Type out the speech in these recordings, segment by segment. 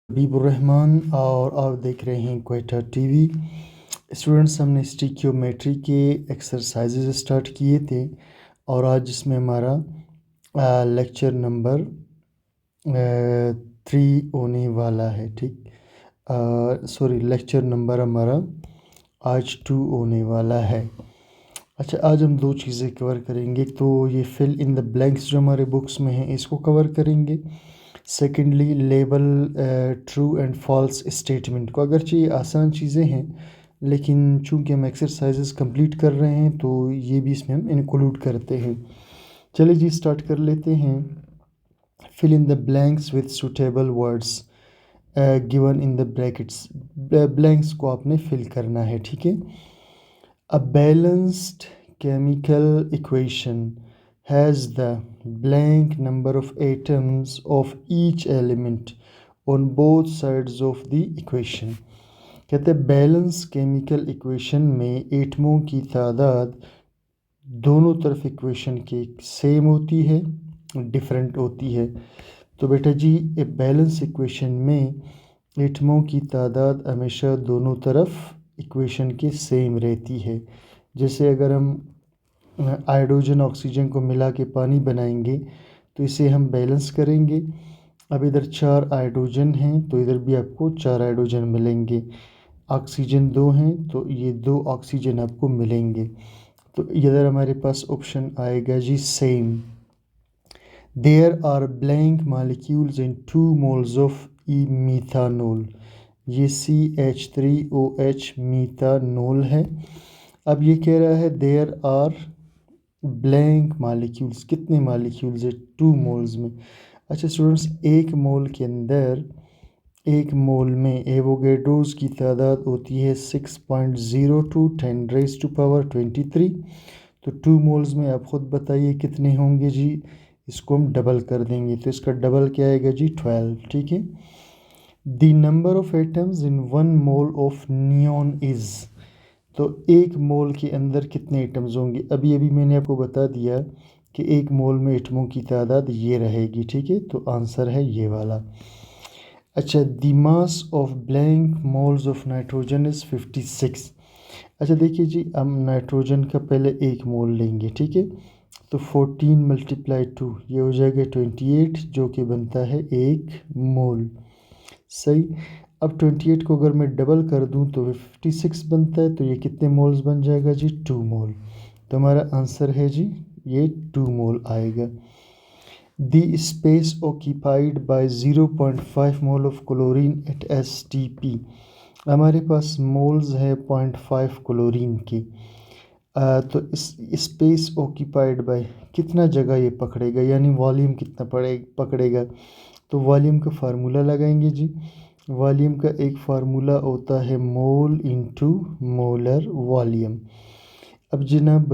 हबीबुर्रहमान और आप देख रहे हैं क्वेटा टीवी। स्टूडेंट्स, हमने स्टिक्योमेट्री के एक्सरसाइजेज स्टार्ट किए थे और आज इसमें हमारा लेक्चर नंबर 3 होने वाला है। ठीक, सॉरी, लेक्चर नंबर हमारा आज 2 होने वाला है। अच्छा, आज हम दो चीज़ें कवर करेंगे। तो ये फिल इन द ब्लैंक्स जो हमारे बुक्स में हैं इसको कवर करेंगे। Secondly, label true and false statement को। अगरचे ये आसान चीज़ें हैं लेकिन चूंकि हम एक्सरसाइजेस कंप्लीट कर रहे हैं तो ये भी इसमें हम इंक्लूड करते हैं। चलिए जी, स्टार्ट कर लेते हैं। Fill in the blanks with suitable words given in the brackets. Blanks को आपने फिल करना है, ठीक है। A balanced chemical equation has the blank number of atoms of each element on both sides of the equation। कहते हैं balance chemical equation में एटमों की तादाद दोनों तरफ इक्वेशन के सेम होती है, डिफरेंट होती है। तो बेटा जी, ए बैलेंस इक्वेशन में एटमों की तादाद हमेशा दोनों तरफ इक्वेशन के सेम रहती है। जैसे अगर हम हाइड्रोजन ऑक्सीजन को मिला के पानी बनाएंगे तो इसे हम बैलेंस करेंगे। अब इधर 4 हाइड्रोजन हैं तो इधर भी आपको 4 हाइड्रोजन मिलेंगे। ऑक्सीजन 2 हैं तो ये 2 ऑक्सीजन आपको मिलेंगे। तो इधर हमारे पास ऑप्शन आएगा जी same. There are blank molecules in 2 moles of methanol. ये CH3OH मीथानोल है। अब ये कह रहा है देयर आर ब्लैंक मॉलिक्यूल्स, कितने मॉलिक्यूल्स है 2 मोल्स में। अच्छा स्टूडेंट्स, एक मोल के अंदर, एक मोल में एवोगैड्रोस की तादाद होती है 6.02 10⁻23। तो 2 मोल्स में आप ख़ुद बताइए कितने होंगे जी। इसको हम डबल कर देंगे तो इसका डबल क्या आएगा जी 12, ठीक है। The number of atoms in 1 mole of neon is. तो एक मोल के अंदर कितने एटम्स होंगे। अभी अभी मैंने आपको बता दिया कि एक मोल में एटमों की तादाद ये रहेगी, ठीक है। तो आंसर है ये वाला। अच्छा, the mass of blank moles of nitrogen is 56। अच्छा देखिए जी, हम नाइट्रोजन का पहले एक मोल लेंगे, ठीक है। तो 14 × 2 ये हो जाएगा 28, जो कि बनता है एक मोल, सही। अब 28 को अगर मैं डबल कर दूं तो 56 बनता है। तो ये कितने मोल्स बन जाएगा जी 2 मोल। तो हमारा आंसर है जी ये 2 मोल आएगा। The space occupied by 0.5 mole of chlorine at STP। हमारे पास मोल्स है 0.5 क्लोरीन की। तो इस स्पेस ऑक्यूपाइड बाय कितना जगह ये पकड़ेगा, यानी वॉल्यूम कितना पकड़ेगा। तो वॉल्यूम का फार्मूला लगाएंगे जी। वॉल्यूम का एक फार्मूला होता है मोल इनटू मोलर वॉल्यूम। अब जनाब,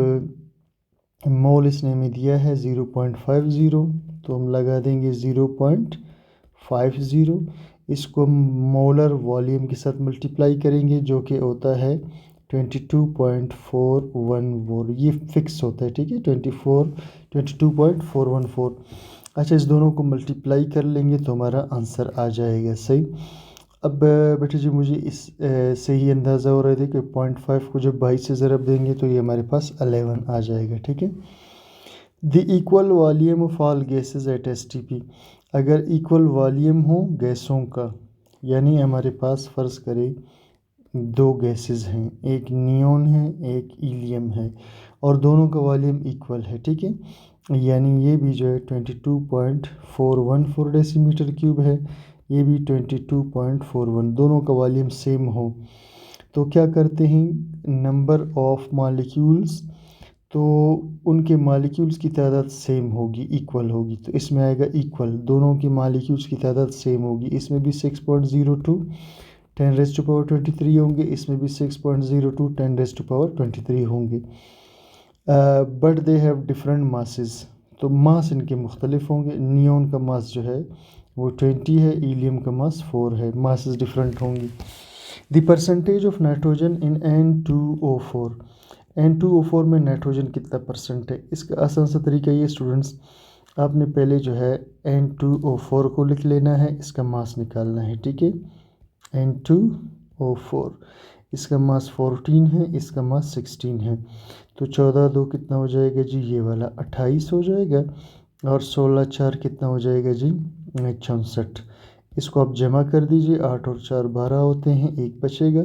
मोल इसने हमें दिया है 0.50, तो हम लगा देंगे 0.50। इसको हम मोलर वॉल्यूम के साथ मल्टीप्लाई करेंगे जो कि होता है 22.414। ये फिक्स होता है, ठीक है, 22.414। अच्छा, इस दोनों को मल्टीप्लाई कर लेंगे तो हमारा आंसर आ जाएगा, सही। अब बेटे जी, मुझे इस से ही अंदाज़ा हो रहा था कि 0.5 को जब 22 से ज़रब देंगे तो ये हमारे पास 11 आ जाएगा, ठीक है। The equal volume of all gases at STP। अगर इक्वल वॉल्यूम हो गैसों का, यानी हमारे पास फ़र्ज़ करें 2 गैसेस हैं, एक नियॉन है एक हीलियम है, और दोनों का वॉल्यूम इक्वल है, ठीक है। यानी ये भी जो है 22.414 डेसीमीटर क्यूब है, ये भी 22.41, दोनों का वॉल्यूम सेम हो तो क्या करते हैं, नंबर ऑफ मॉलिक्यूल्स, तो उनके मॉलिक्यूल्स की तादाद सेम होगी, इक्वल होगी। तो इसमें आएगा इक्वल, दोनों की मॉलिक्यूल्स की तादाद सेम होगी। इसमें भी 6.02 10⁻23 होंगे, इसमें भी 6.02 10⁻23 होंगे। But they have different masses. तो मास इनके मुख्तलिफ होंगे। नियॉन का मास जो है वो 20 है, हीलियम का मास 4 है, मासेस डिफरेंट होंगी। The percentage of nitrogen in N2O4। N2O4 में नाइट्रोजन कितना परसेंट है। इसका आसान सा तरीका ये स्टूडेंट्स, आपने पहले जो है N2O4 को लिख लेना है, इसका मास निकालना है, ठीक है। N2O4 इसका मास 14 है, इसका मास 16 है। तो 14 2 कितना हो जाएगा जी, ये वाला 28 हो जाएगा। और 16 4 कितना हो जाएगा जी, 64। इसको आप जमा कर दीजिए, 8 और 4 12 होते हैं, एक बचेगा,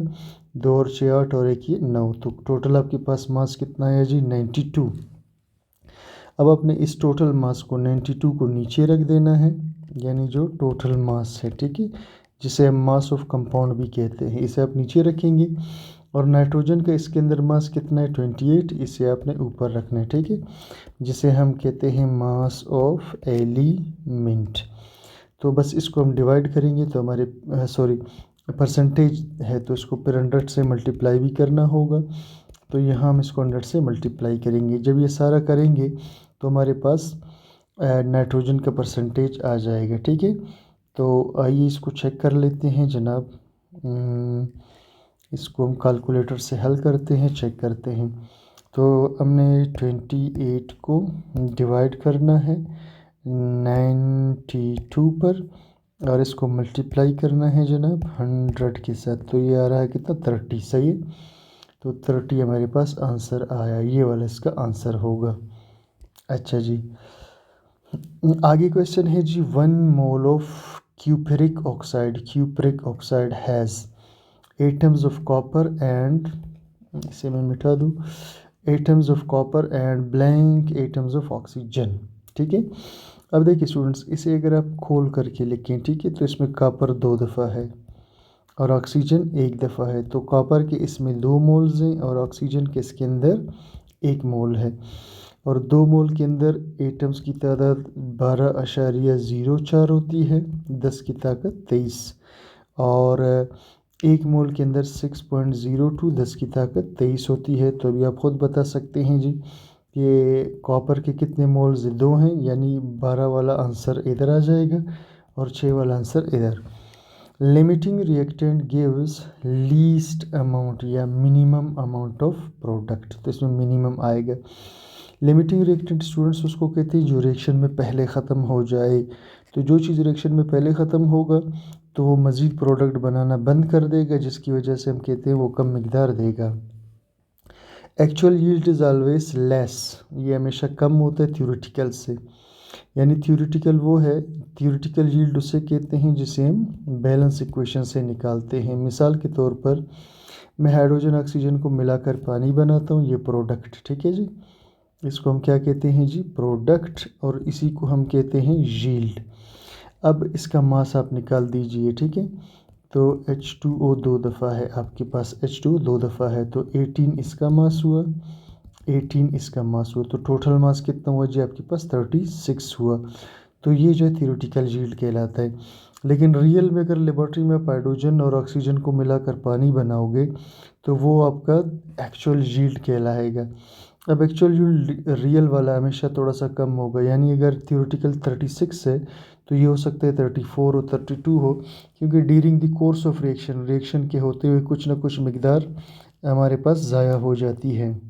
2 और 6 8 और एक ये 9। तो टोटल आपके पास मास कितना है जी, 92। अब आपने इस टोटल मास को 92 को नीचे रख देना है, यानी जो टोटल मास है, ठीक है, जिसे हम मास ऑफ कंपाउंड भी कहते हैं, इसे आप नीचे रखेंगे। और नाइट्रोजन का इसके अंदर मास कितना है, 28, इसे आपने ऊपर रखना है, ठीक है, जिसे हम कहते हैं मास ऑफ एलिमेंट। तो बस इसको हम डिवाइड करेंगे तो हमारे परसेंटेज है तो इसको फिर 100 से मल्टीप्लाई भी करना होगा। तो यहाँ हम इसको 100 से मल्टीप्लाई करेंगे। जब ये सारा करेंगे तो हमारे पास नाइट्रोजन का परसेंटेज आ जाएगा, ठीक है। तो आइए इसको चेक कर लेते हैं जनाब। इसको हम कैलकुलेटर से हल करते हैं, चेक करते हैं। तो हमने 28 को डिवाइड करना है 92 पर, और इसको मल्टीप्लाई करना है जनाब 100 के साथ। तो ये आ रहा है कितना, 30, सही है। तो 30 हमारे पास आंसर आया, ये वाला इसका आंसर होगा। अच्छा जी, आगे क्वेश्चन है जी, 1 mole of cupric oxide has atoms of copper and, इसे मैं मिटा दूँ, atoms of copper and blank atoms of oxygen, ठीक है। अब देखिए स्टूडेंट्स, इसे अगर आप खोल करके लिखें, ठीक है, तो इसमें कॉपर 2 दफ़ा है और ऑक्सीजन 1 दफ़ा है। तो कॉपर के इसमें 2 मोल्स हैं और ऑक्सीजन के इसके अंदर 1 मोल है। और 2 मोल के अंदर एटम्स की तादाद 12.04 होती है, 10 की ताकत 23। और 1 मोल के अंदर 6.02, 10 की ताकत 23 होती है। तो अभी आप ख़ुद बता सकते हैं जी, ये कॉपर के कितने मोल्स, 2 हैं, यानी 12 वाला आंसर इधर आ जाएगा और 6 वाला आंसर इधर। Limiting reactant gives least amount या मिनिमम अमाउंट ऑफ प्रोडक्ट, तो इसमें मिनिमम आएगा। लिमिटिंग रिएक्टेंट स्टूडेंट्स उसको कहते हैं जो रिएक्शन में पहले ख़त्म हो जाए। तो जो चीज़ रिएक्शन में पहले ख़त्म होगा तो वो मज़ीद प्रोडक्ट बनाना बंद कर देगा, जिसकी वजह से हम कहते हैं वो कम मिकदार देगा। Actual yield is always less, ये हमेशा कम होता है थ्योरेटिकल से। यानी थ्योरेटिकल वो है, थ्योरेटिकल यील्ड उसे कहते हैं जिसे हम बैलेंस इक्वेशन से निकालते हैं। मिसाल के तौर पर मैं हाइड्रोजन ऑक्सीजन को मिलाकर पानी बनाता हूँ, ये प्रोडक्ट, ठीक है जी, इसको हम क्या कहते हैं जी, प्रोडक्ट, और इसी को हम कहते हैं यील्ड। अब इसका मास आप निकाल दीजिए, ठीक है। तो H2O 2 दफ़ा है आपके पास, H2O 2 दफ़ा है, तो 18 इसका मास हुआ, 18 इसका मास हुआ, तो टोटल मास कितना हुआ जी आपके पास, 36 हुआ। तो ये जो है थियोरेटिकल यील्ड कहलाता है। लेकिन रियल में अगर लेबॉर्ट्री में आप हाइड्रोजन और ऑक्सीजन को मिलाकर पानी बनाओगे तो वो आपका एक्चुअल यील्ड कहलाएगा। अब एक्चुअल यील्ड रियल वाला हमेशा थोड़ा सा कम होगा, यानी अगर थियोरेटिकल 36 है तो ये हो सकता है 34 हो, 32 हो, क्योंकि during the course of reaction के होते हुए कुछ ना कुछ मिकदार हमारे पास ज़ाया हो जाती है।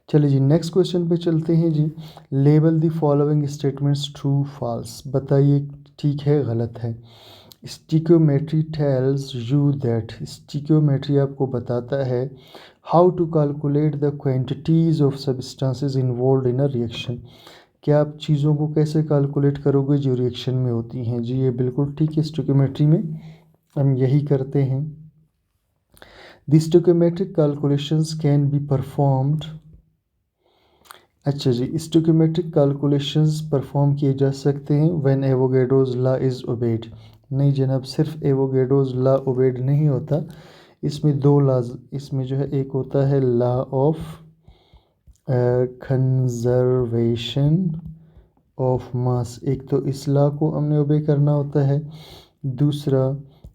चलिए जी, नेक्स्ट क्वेश्चन पे चलते हैं जी। Label the following statements true false, बताइए ठीक है गलत है। Stoichiometry tells you that, stoichiometry आपको बताता है how to calculate the quantities of substances involve in a reaction, कि आप चीज़ों को कैसे कैलकुलेट करोगे जो रिएक्शन में होती हैं। जी ये बिल्कुल ठीक है, स्टिक्योमेट्री में हम यही करते हैं। The stoichiometric calculations can be performed, अच्छा जी, स्टोइकोमेट्रिक कैलकुलेशंस परफॉर्म किए जा सकते हैं when Avogadro's law is obeyed. नहीं जनाब, सिर्फ एवोगैड्रोस लॉ ओबेड नहीं होता, इसमें 2 लॉज, इसमें जो है एक होता है law of conservation of mass, एक तो इस लॉ को हमने ओबे करना होता है, दूसरा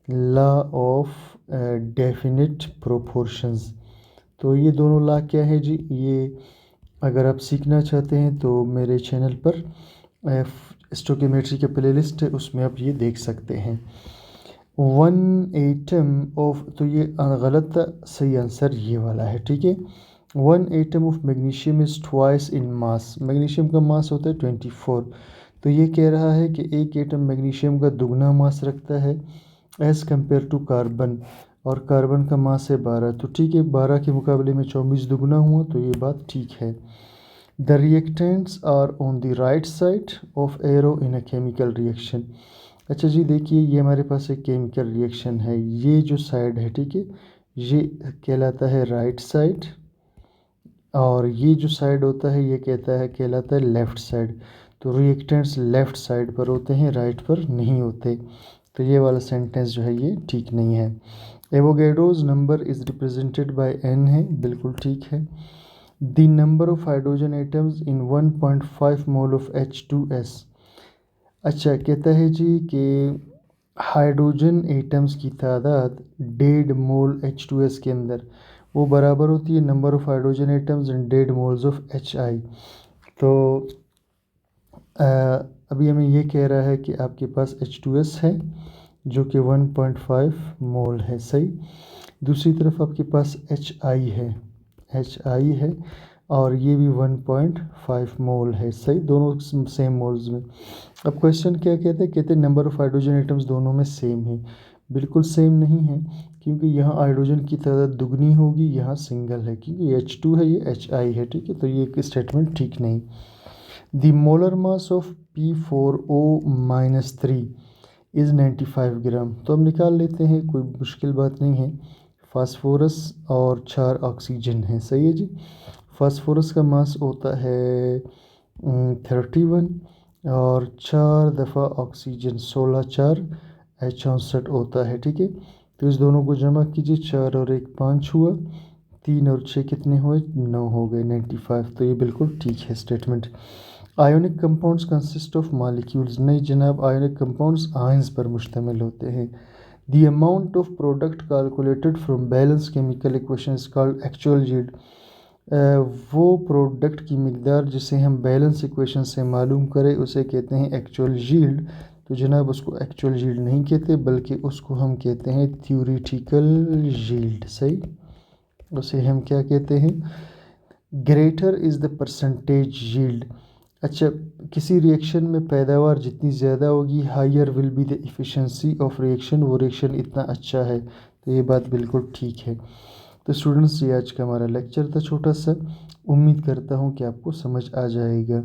लॉ ऑफ डेफिनिट प्रोपोर्शंस। तो ये दोनों लॉ क्या है जी, ये अगर आप सीखना चाहते हैं तो मेरे चैनल पर स्टोइकोमेट्री के प्लेलिस्ट है, उसमें आप ये देख सकते हैं। 1 एटम ऑफ, तो ये गलत था, सही आंसर ये वाला है, ठीक है। 1 atom of magnesium is twice in mass. Magnesium का मास होता है 24। तो ये कह रहा है कि एक एटम मैग्नीशियम का दुगना मास रखता है एज़ कम्पेयर टू कार्बन, और कार्बन का मास है 12। तो ठीक है, 12 के मुकाबले में 24 दुगना हुआ, तो ये बात ठीक है। The reactants are on the right side of arrow in a chemical reaction. अच्छा जी, देखिए ये हमारे पास एक केमिकल रिएक्शन है, ये जो साइड है, ठीक है, ये कहलाता है राइट साइड, और ये जो साइड होता है ये कहलाता है लेफ़्ट साइड। तो रिएक्टेंट्स लेफ़्ट साइड पर होते हैं, राइट पर नहीं होते। तो ये वाला सेंटेंस जो है ये ठीक नहीं है। Avogadro's number is represented by n है, बिल्कुल ठीक है। The number of hydrogen atoms in 1.5 mole of H2S। अच्छा, कहता है जी कि हाइड्रोजन एटम्स की तादाद 1.5 मोल H2S के अंदर वो बराबर होती है number of hydrogen atoms in 1.5 moles of HI। तो अभी हमें ये कह रहा है कि आपके पास H2S है जो कि 1.5 मोल है, सही। दूसरी तरफ आपके पास HI है और ये भी 1.5 मोल है, सही, दोनों सेम मोल्स में। अब क्वेश्चन क्या कहते हैं नंबर ऑफ हाइड्रोजन एटम्स दोनों में सेम है। बिल्कुल सेम नहीं है, क्योंकि यहाँ हाइड्रोजन की तादाद दुगनी होगी, यहाँ सिंगल है, क्योंकि ये H2 है, ये HI है, ठीक है। तो ये एक स्टेटमेंट ठीक नहीं। The molar mass of P4O-3 is 95 ग्राम। तो हम निकाल लेते हैं, कोई मुश्किल बात नहीं है। फास्फोरस और 4 ऑक्सीजन है, सही है जी। फास्फोरस का मास होता है 31, और 4 दफ़ा ऑक्सीजन 16, 4 64 होता है, ठीक है। तो इस दोनों को जमा कीजिए, 4 और 1 5 हुआ, 3 और 6 कितने हुए, 9 हो गए, 95। तो ये बिल्कुल ठीक है statement. Ionic compounds consist of molecules. नहीं जनाब, आयोनिक कंपाउंड्स आयंस पर मुश्तमिल होते हैं। The amount of product calculated from balance chemical equation is called actual yield. वो प्रोडक्ट की मिकदार जिसे हम बैलेंस इक्वेशन से मालूम करें उसे कहते हैं एक्चुअल यील्ड। तो जनाब उसको एक्चुअल यील्ड नहीं कहते, बल्कि उसको हम कहते हैं थ्योरेटिकल यील्ड, सही। उसे हम क्या कहते हैं, greater is the percentage yield. अच्छा, किसी रिएक्शन में पैदावार जितनी ज़्यादा होगी, higher will be the efficiency of reaction, वो रिएक्शन इतना अच्छा है। तो ये बात बिल्कुल ठीक है। तो स्टूडेंट्स, ये आज का हमारा लेक्चर था छोटा सा। उम्मीद करता हूँ कि आपको समझ आ जाएगा।